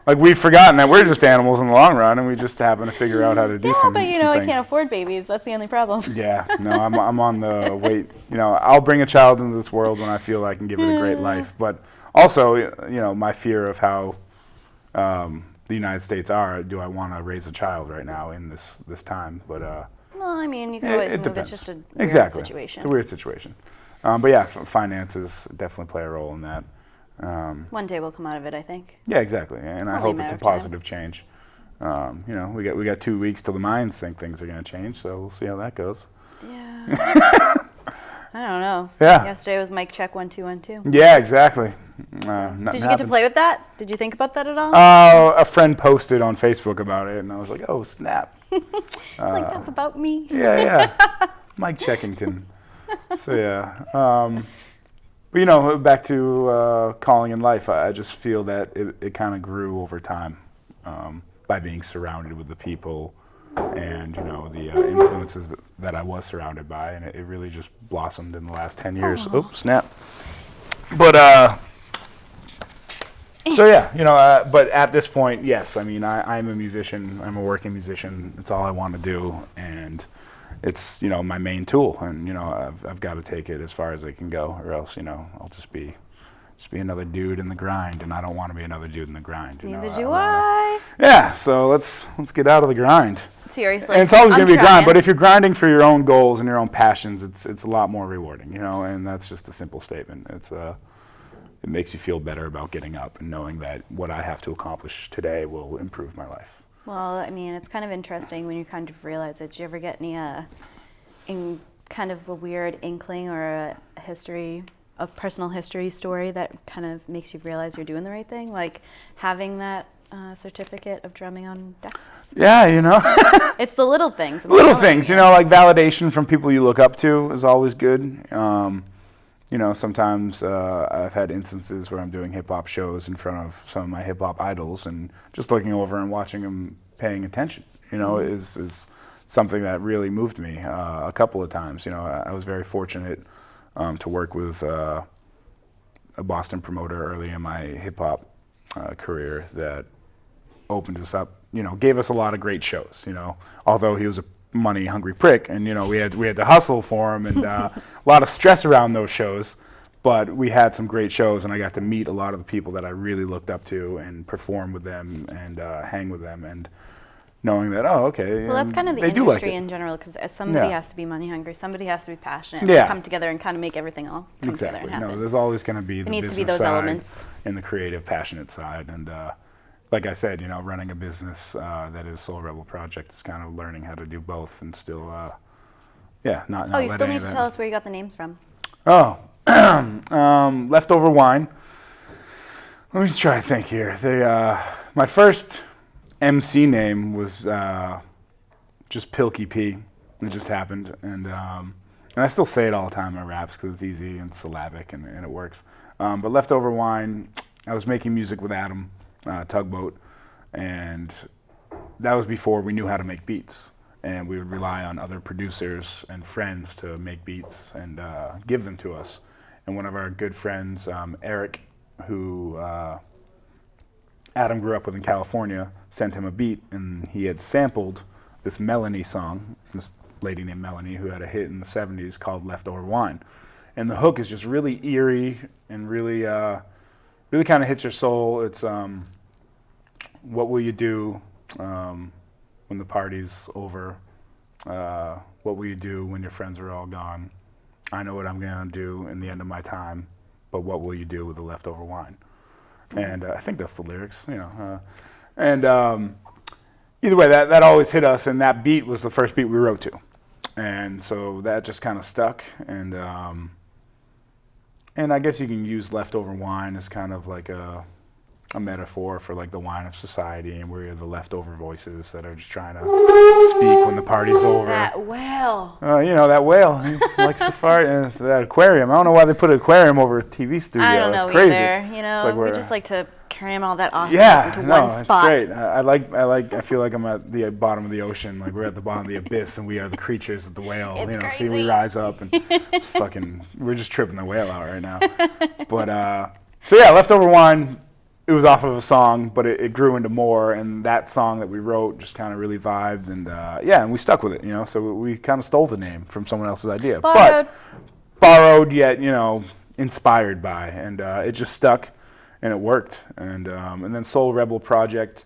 Like, we've forgotten that we're just animals in the long run, and we just happen to figure out how to do some but I things. can't afford babies. That's the only problem. Yeah, no, I'm on the wait. I'll bring a child into this world when I feel I can give it a great life. But also, my fear of how the United States are. Do I want to raise a child right now in this time? But well, I mean, you can always move. depends. It's just a weird situation. It's a weird situation. But yeah, finances definitely play a role in that. One day we'll come out of it, I think. Yeah, exactly, and I hope it's a positive change. We got 2 weeks till the Mayans think things are going to change, so we'll see how that goes. Yeah. I don't know. Yeah. Yesterday was mic check 1 2 1 2. Yeah, exactly. Did you get to play with that? Did you think about that at all? A friend posted on Facebook about it, and I was like, oh, snap. That's about me. Yeah. Mike Checkington. So, yeah. But, back to calling in life, I just feel that it kind of grew over time by being surrounded with the people and, the influences that I was surrounded by, and it really just blossomed in the last 10 years. Oh, snap. But, so yeah, but at this point, yes, I mean, I'm a musician, I'm a working musician, it's all I want to do, and it's, my main tool, and, I've got to take it as far as it can go, or else, I'll just be another dude in the grind, and I don't want to be another dude in the grind. Neither do I. Yeah, so let's get out of the grind. Seriously. And it's always going to be a grind, but if you're grinding for your own goals and your own passions, it's a lot more rewarding, and that's just a simple statement. It makes you feel better about getting up and knowing that what I have to accomplish today will improve my life. Well, I mean, it's kind of interesting when you kind of realize it. Did you ever get any in kind of a weird inkling or a personal history story that kind of makes you realize you're doing the right thing? Like having that certificate of drumming on desks? Yeah, It's the little things. Little things, like validation from people you look up to is always good. Sometimes I've had instances where I'm doing hip-hop shows in front of some of my hip-hop idols and just looking over and watching them paying attention, is something that really moved me a couple of times. I was very fortunate to work with a Boston promoter early in my hip-hop career that opened us up, gave us a lot of great shows, although he was a money-hungry prick, and we had to hustle for him, and a lot of stress around those shows. But we had some great shows, and I got to meet a lot of the people that I really looked up to, and perform with them, and hang with them, and knowing that okay. Well, that's kind of the industry in general, because somebody has to be money-hungry, somebody has to be passionate, and come together and kind of make everything all come together and happen. No, there's always going to be the business those side elements and the creative, passionate side, and like I said, running a business that is Soul Rebel Project is kind of learning how to do both and still, not. Oh, you still need to tell us where you got the names from. Oh, Leftover Wine. Let me try to think here. My first MC name was just Pilky P. It just happened, and I still say it all the time in my raps because it's easy and syllabic and it works. But Leftover Wine, I was making music with Adam. Tugboat, and that was before we knew how to make beats, and we would rely on other producers and friends to make beats and give them to us. And one of our good friends, Eric, who Adam grew up with in California, sent him a beat, and he had sampled this Melanie song, this lady named Melanie who had a hit in the 70s called Leftover Wine. And the hook is just really eerie and really kind of hits your soul. It's what will you do when the party's over? What will you do when your friends are all gone? I know what I'm going to do in the end of my time, but what will you do with the leftover wine? And I think that's the lyrics, and either way, that always hit us, and that beat was the first beat we wrote to. And so that just kind of stuck, and I guess you can use leftover wine as kind of like a metaphor for like the wine of society, and we're the leftover voices that are just trying to speak when the party's over. That whale. That whale. He likes to fart. And it's that aquarium. I don't know why they put an aquarium over a TV studio. I don't know it's crazy. Either. Like we just like to cram all that awesomeness into one spot. It's great. I feel like I'm at the bottom of the ocean. Like we're at the bottom of the abyss, and we are the creatures of the whale. It's crazy. See, we rise up, and it's fucking. We're just tripping the whale out right now. But so yeah, leftover wine. it was off of a song, but it grew into more, and that song that we wrote just kind of really vibed, and and we stuck with it, so we kind of stole the name from someone else's idea. Borrowed yet, inspired by, and it just stuck, and it worked. And then Soul Rebel Project,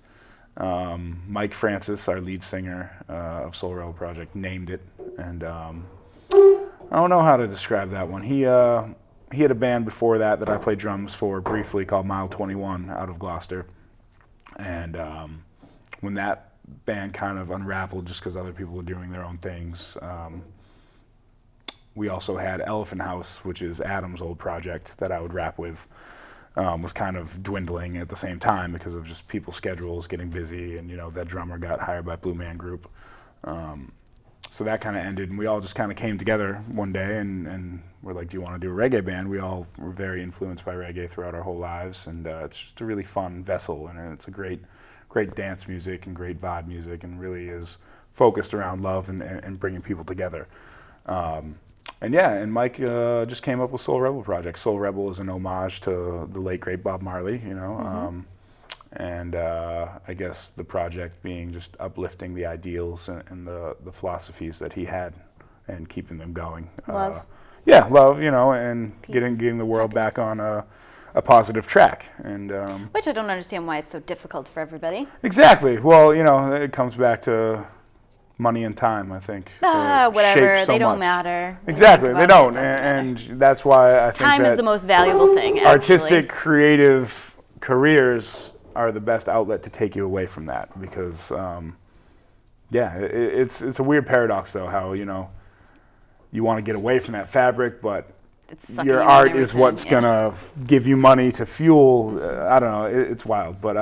Mike Francis, our lead singer of Soul Rebel Project, named it, and I don't know how to describe that one. He had a band before that I played drums for briefly called Mile 21 out of Gloucester. And when that band kind of unraveled just because other people were doing their own things, we also had Elephant House, which is Adam's old project that I would rap with, was kind of dwindling at the same time because of just people's schedules getting busy, and that drummer got hired by Blue Man Group. So that kind of ended, and we all just kind of came together one day, and we're like, do you want to do a reggae band? We all were very influenced by reggae throughout our whole lives, and it's just a really fun vessel, and it's a great dance music and great vibe music, and really is focused around love and bringing people together. And Mike just came up with Soul Rebel Project. Soul Rebel is an homage to the late, great Bob Marley, and I guess the project being just uplifting the ideals and the philosophies that he had and keeping them going. Love. Love, and peace. Getting the world back on a positive track. And which I don't understand why it's so difficult for everybody. Exactly. Well, it comes back to money and time, I think. Whatever. So they don't much. matter. Exactly. They don't. And that's why I think time is the most valuable thing, artistic, creative careers are the best outlet to take you away from that, because it's a weird paradox though, how you want to get away from that fabric, but your art is what's gonna give you money to fuel. I don't know, it's wild, but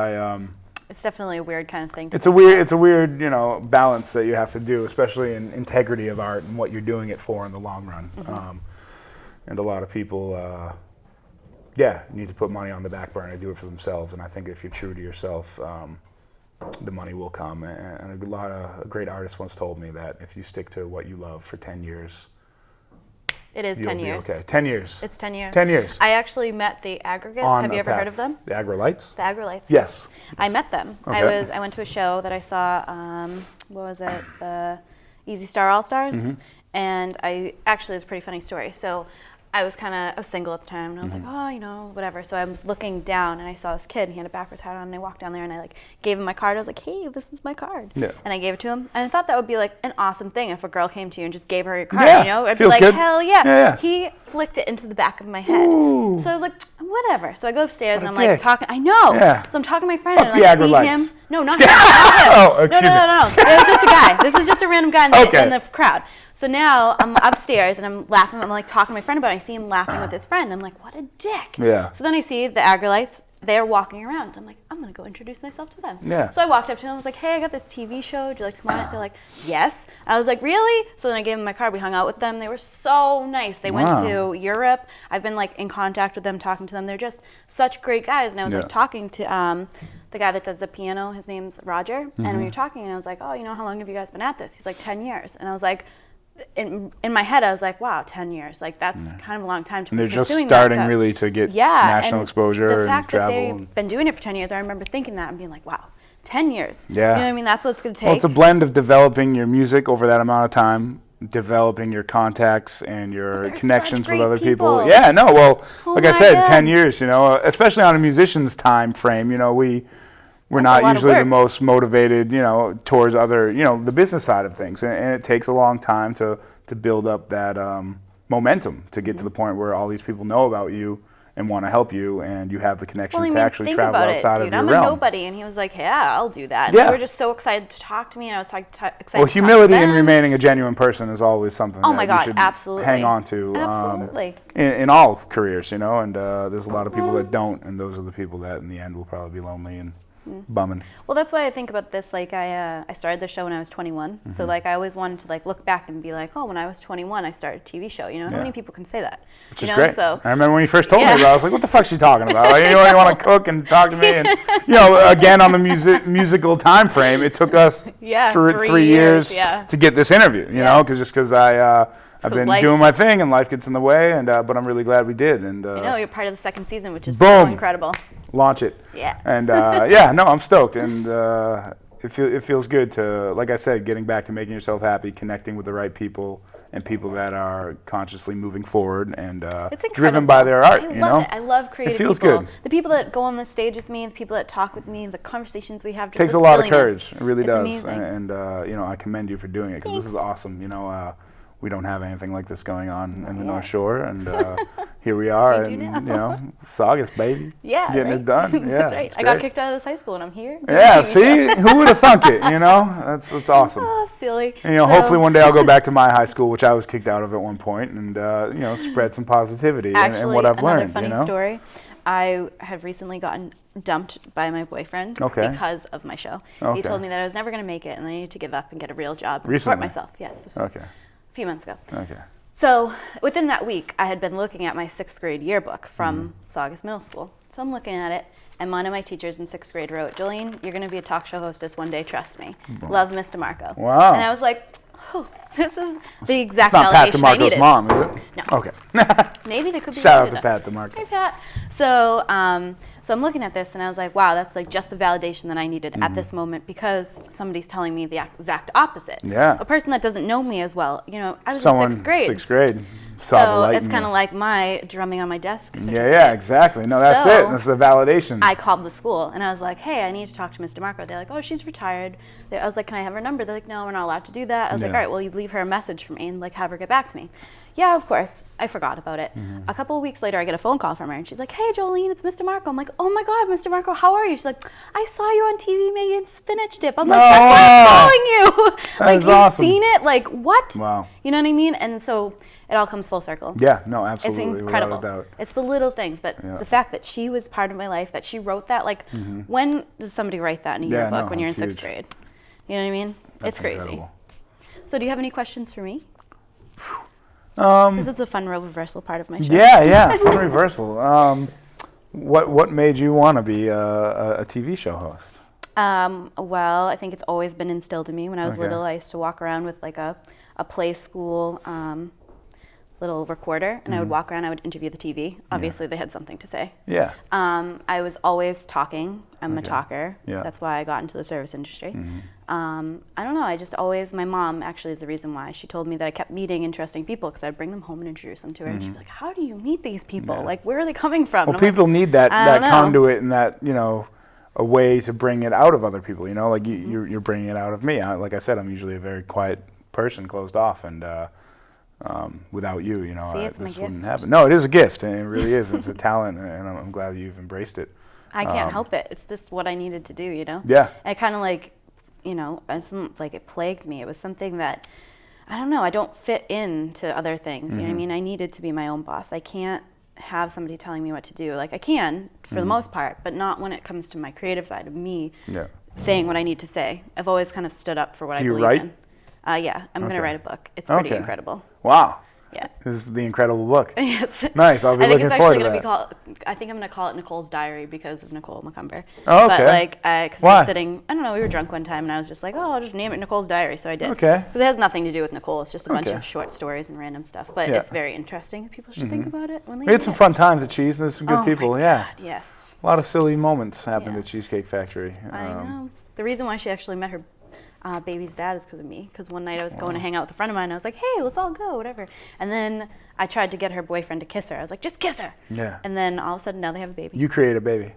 it's definitely a weird kind of thing. It's a weird balance that you have to do, especially in integrity of art and what you're doing it for in the long run. And a lot of people need to put money on the back burner, do it for themselves. And I think if you're true to yourself, the money will come. And a lot of great artists once told me that if you stick to what you love for 10 years, it is 10 years. Okay, 10 years. It's 10 years. 10 years. I actually met the Aggregates. Have you ever heard of them? The Agrolites? The Agrolites. Yes. I met them. Okay. I went to a show that I saw, what was it? Easy Star All Stars. And it was a pretty funny story. So I was single at the time, and I was like, whatever. So I was looking down, and I saw this kid, and he had a backwards hat on, and I walked down there, and I gave him my card. I was like, hey, this is my card. Yeah. And I gave it to him, and I thought that would be an awesome thing if a girl came to you and just gave her your card. I'd be like, good. Hell yeah. Yeah. He flicked it into the back of my head. Ooh. So I was like, whatever. So I go upstairs, and I'm dick. talking. I know. Yeah. So I'm talking to my friend, Fuck and I see him. No, not him. Oh, excuse me. No. It was just a guy. This is just a random guy in the crowd. So now I'm upstairs and I'm laughing. I'm talking to my friend about it. I see him laughing with his friend. I'm like, what a dick. Yeah. So then I see the Agrolites. They're walking around. I'm like, I'm going to go introduce myself to them. Yeah. So I walked up to them. I was like, hey, I got this TV show. Would you like to come on it? They're like, yes. I was like, really? So then I gave them my card. We hung out with them. They were so nice. They went to Europe. I've been in contact with them, talking to them. They're just such great guys. And I was talking to the guy that does the piano. His name's Roger. And we were talking, and I was like, oh, how long have you guys been at this? He's like, 10 years. And I was like, in my head, I was like, wow, 10 years. That's kind of a long time to be pursuing that stuff. And they're just starting really to get national exposure and travel. The fact that they've been doing it for 10 years, I remember thinking that and being like, wow, 10 years. Yeah. You know what I mean? That's what it's going to take. Well, it's a blend of developing your music over that amount of time, developing your contacts and your connections with other people. Yeah, no, well, like I said, 10 years, especially on a musician's time frame, we're not usually the most motivated, towards other, the business side of things. And it takes a long time to build up that momentum to get to the point where all these people know about you and want to help you, and you have the connections to actually travel outside of your realm. I'm a nobody, and he was like, yeah, I'll do that. And they were just so excited to talk to me, and I was excited to talk to them. Well, humility and remaining a genuine person is always something that you should absolutely hang on to in all careers, and there's a lot of people that don't, and those are the people that in the end will probably be lonely and bumming. Well, that's why I think about this. I started the show when I was 21. So I always wanted to look back and be like, oh, when I was 21, I started a TV show. How many people can say that? Which is great. So I remember when you first told me about it, I was like, what the fuck's she talking about? You want to cook and talk to me? And again, on the musical time frame, it took us 3 years to get this interview. Because I've been doing my thing, and life gets in the way. And but I'm really glad we did. And I know you're part of the second season, which is so incredible. launch it. Yeah. And yeah, no, I'm stoked, and it feels good to, like I said, getting back to making yourself happy, connecting with the right people, and people that are consciously moving forward and driven by their art. I love creative people. It feels good. The people that go on the stage with me, the people that talk with me, the conversations we have. It takes a lot of courage. It really does. Amazing. And I commend you for doing it, because this is awesome. We don't have anything like this going on in the North Shore, and here we are, and Saugus, baby. Yeah, getting it done. Yeah, that's right. I got kicked out of this high school, and I'm here. Yeah, see, who would have thunk it? That's awesome. Oh, silly. And, hopefully one day I'll go back to my high school, which I was kicked out of at one point, and spread some positivity and what I've learned. Another funny story. I have recently gotten dumped by my boyfriend because of my show. He told me that I was never going to make it, and I needed to give up and get a real job and support myself. Yes, this was a few months ago. Okay. So within that week, I had been looking at my 6th grade yearbook from Saugus Middle School. So I'm looking at it, and one of my teachers in 6th grade wrote, "Jolene, you're going to be a talk show hostess one day, trust me. Love, Miss DeMarco." Wow. And I was like, oh, this is the exact validation I needed. It's not Pat DeMarco's mom, is it? No. Okay. Maybe they could be. Shout out to Pat DeMarco. Hey, Pat. So I'm looking at this, and I was like, wow, that's like just the validation that I needed at this moment, because somebody's telling me the exact opposite. Yeah. A person that doesn't know me as well. I was in 6th grade. 6th grade. Saw the light it's kind of like my drumming on my desk. Yeah, exactly. No, that's it. That's the validation. I called the school, and I was like, hey, I need to talk to Miss DeMarco. They're like, oh, she's retired. I was like, can I have her number? They're like, no, we're not allowed to do that. I was like, all right, well, you leave her a message for me and have her get back to me. Yeah, of course. I forgot about it. A couple of weeks later, I get a phone call from her, and she's like, hey, Jolene, it's Miss DeMarco. I'm like, oh my God, Miss DeMarco, how are you? She's like, I saw you on TV making spinach dip. I'm like, that's why I'm calling you. That's awesome. You've seen it? Like, what? Wow. You know what I mean? And so it all comes full circle. Yeah, no, absolutely. It's incredible. Without a doubt. It's the little things, but the fact that she was part of my life, that she wrote that, when does somebody write that in a yearbook when you're in 6th grade? You know what I mean? It's crazy. Incredible. So do you have any questions for me? This is the fun reversal part of my show. Yeah, fun reversal. What made you want to be a TV show host? Well, I think it's always been instilled in me. When I was little, I used to walk around with a play school little recorder, and I would walk around, I would interview the TV. Obviously, they had something to say. Yeah. I was always talking. I'm a talker. Yeah. That's why I got into the service industry. I don't know, I just always, my mom actually is the reason why. She told me that I kept meeting interesting people, because I'd bring them home and introduce them to her, and she'd be like, how do you meet these people? Like, where are they coming from? Well, people need that conduit and that, a way to bring it out of other people, like you're bringing it out of me. Like I said, I'm usually a very quiet person, closed off, and without you, this wouldn't happen. No, it is a gift, and it really is. It's a talent, and I'm glad you've embraced it. I can't help it. It's just what I needed to do, Yeah. And it kind of it plagued me. It was something that, I don't know, I don't fit into other things. You know what I mean? I needed to be my own boss. I can't have somebody telling me what to do. Like, I can, for the most part, but not when it comes to my creative side of me saying what I need to say. I've always kind of stood up for what I believe in. Yeah, I'm going to write a book. It's pretty incredible. Wow. Yeah. This is the incredible book. Yes. Nice. I'll be looking forward to that. I think I'm going to call it Nicole's Diary because of Nicole McCumber. Oh, okay. But because we were sitting, I don't know, we were drunk one time, and I was just like, oh, I'll just name it Nicole's Diary. So I did. Okay. Because it has nothing to do with Nicole. It's just a bunch of short stories and random stuff. But it's very interesting. People should think about it when they We had some fun times at Cheese. There's some good people. My God, yes. A lot of silly moments happened at Cheesecake Factory. I know. The reason why she actually met her baby's dad is because of me. Because one night I was going to hang out with a friend of mine, and I was like, hey, let's all go, whatever. And then I tried to get her boyfriend to kiss her. I was like, just kiss her. Yeah. And then all of a sudden, now they have a baby. You create a baby.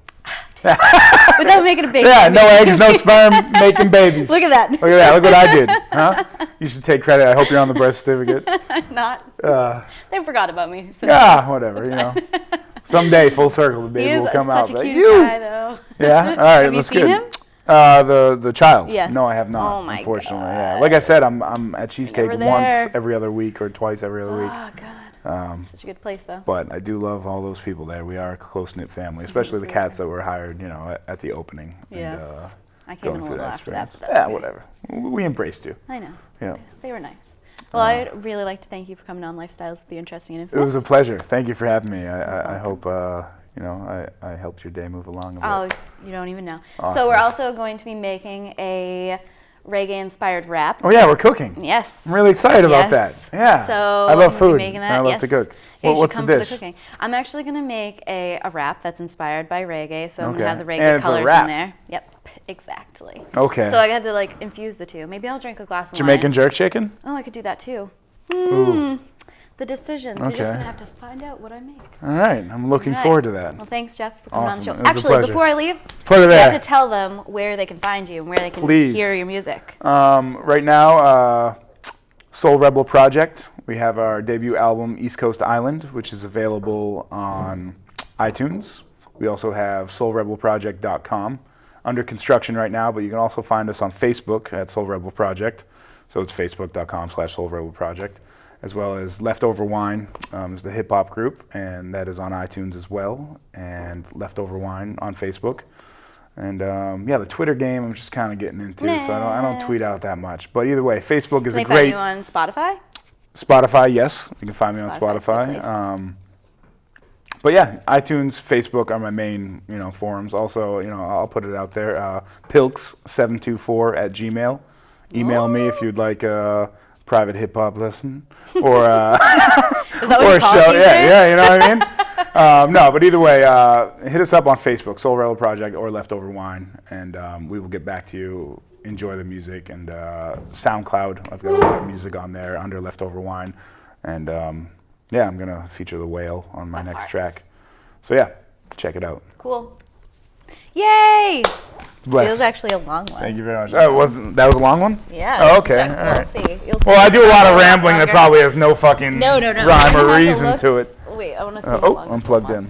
Without making a baby. Yeah, no eggs, no sperm, making babies. Look at that. Look at that. Look what I did. Huh? You should take credit. I hope you're on the birth certificate. I'm not. They forgot about me. So whatever, Someday, full circle, the baby will come out. He's such a cute guy, though. Yeah? All right, have that's you seen good. him? The child. Yes. No, I have not. Oh my unfortunately. God. Yeah. Like I said, I'm at Cheesecake Never once there. every other week or twice every other week. Oh, God. Such a good place, though. But I do love all those people there. We are a close-knit family, especially the cats that were hired, at the opening. Yes. And, I came in a going through little that after that. experience. Yeah, whatever. We embraced you. I know. Yeah. They were nice. Well, I'd really like to thank you for coming on Lifestyles of the Interesting and It Infamous. was a pleasure. Thank you for having me. I hope, I helped your day move along a bit. Oh, you don't even know. Awesome. So we're also going to be making a reggae-inspired rap. Oh yeah, we're cooking. Yes. I'm really excited about that. Yeah. So I love food. making that. I love to cook. Yeah, What's the dish? cooking. I'm actually gonna make a rap that's inspired by reggae. So I'm Okay. gonna have the And reggae it's a colors rap. in there. Yep, exactly. Okay. So I had to like infuse the two. Maybe I'll drink a glass of Jamaican wine. jerk chicken? Oh, I could do that too. Ooh. The decisions. You're just gonna have to find out what I make. All right. I'm looking forward to that. Well, thanks, Geoff, for coming on the show. Awesome. It was a Actually, pleasure. before I leave, Put it you there. have to tell them where they can find you and where they can Please. hear your music. Right now, Soul Rebel Project. We have our debut album, East Coast Island, which is available on iTunes. We also have soulrebelproject.com. Under construction right now, but you can also find us on Facebook at Soul Rebel Project. So it's facebook.com/soulrebelproject, as well as Leftover Wine is the hip-hop group, and that is on iTunes as well, and Leftover Wine on Facebook. And the Twitter game I'm just kind of getting into, so I don't tweet out that much. But either way, Facebook is Can a they find great... you on Spotify? Spotify, yes. You can find me on Spotify's Spotify. But yeah, iTunes, Facebook are my main, forums. Also, I'll put it out there. Pilks724 at Gmail. Email me if you'd like a private hip hop lesson or Is that what or you a call show. it these Yeah, you know what I mean. No, but either way, hit us up on Facebook, Soul Rebel Project or Leftover Wine, and we will get back to you. Enjoy the music, and SoundCloud. I've got a lot of music on there under Leftover Wine, and I'm gonna feature the whale on my next track. So yeah, check it out. Cool. Yay! Bless. It was actually a long one. Thank you very much. Oh, that was a long one? Yeah. Oh, okay. Check. All We'll right. see. You'll see. Well, I do a lot of rambling that longer. probably has no fucking No. rhyme or reason to it. Wait, I want to see. I'm plugged in.